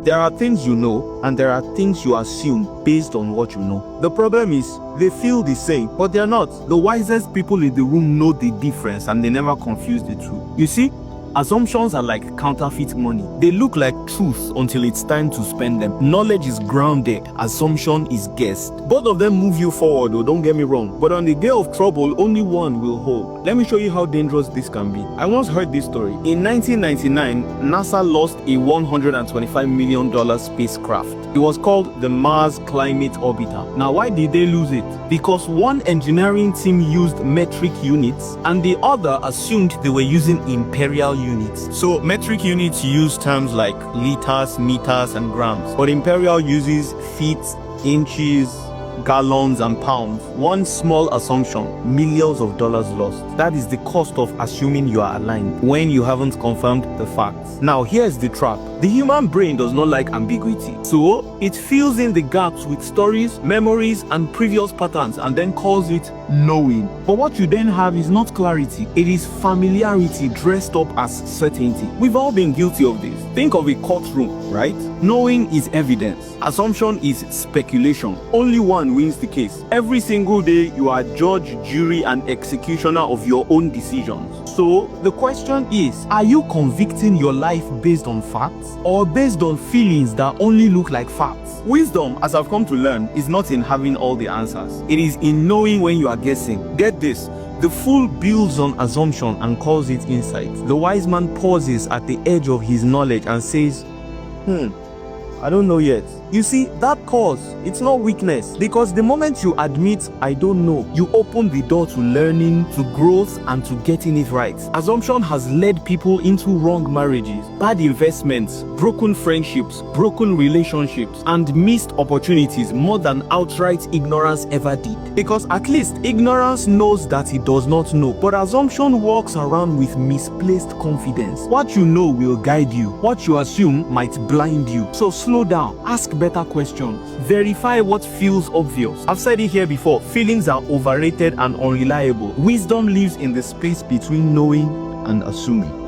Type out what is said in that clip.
There are things you know, and there are things you assume based on what you know. The problem is, they feel the same, but they're not. The wisest people in the room know the difference, and they never confuse the two. You see, assumptions are like counterfeit money. They look like truth until it's time to spend them. Knowledge is grounded, assumption is guessed. Both of them move you forward, though, don't get me wrong. But on the day of trouble, only one will hold. Let me show you how dangerous this can be. I once heard this story. In 1999, NASA lost a $125 million spacecraft. It was called the Mars Climate Orbiter. Now, why did they lose it? Because one engineering team used metric units and the other assumed they were using imperial units. So metric units use terms like liters, meters, and grams, but imperial uses feet, inches, gallons, and pounds. One small assumption, millions of dollars lost. That is the cost of assuming you are aligned when you haven't confirmed the facts. Now, here's the trap. The human brain does not like ambiguity, so it fills in the gaps with stories, memories, and previous patterns, and then calls it knowing. But what you then have is not clarity, it is familiarity dressed up as certainty. We've all been guilty of this. Think of a courtroom, right? Knowing is evidence, assumption is speculation. Only one wins the case. Every single day you are judge, jury, and executioner of your own decisions. So the question is, are you convicting your life based on facts or based on feelings that only look like facts? Wisdom, as I've come to learn, is not in having all the answers. It is in knowing when you are guessing. Get this. The fool builds on assumption and calls it insight. The wise man pauses at the edge of his knowledge and says, I don't know yet. You see, that pause, it's not weakness, because the moment you admit, I don't know, you open the door to learning, to growth, and to getting it right. Assumption has led people into wrong marriages, bad investments, broken friendships, broken relationships, and missed opportunities more than outright ignorance ever did. Because at least ignorance knows that it does not know, but assumption walks around with misplaced confidence. What you know will guide you. What you assume might blind you. So slow down, ask better questions, verify what feels obvious. I've said it here before, feelings are overrated and unreliable. Wisdom lives in the space between knowing and assuming.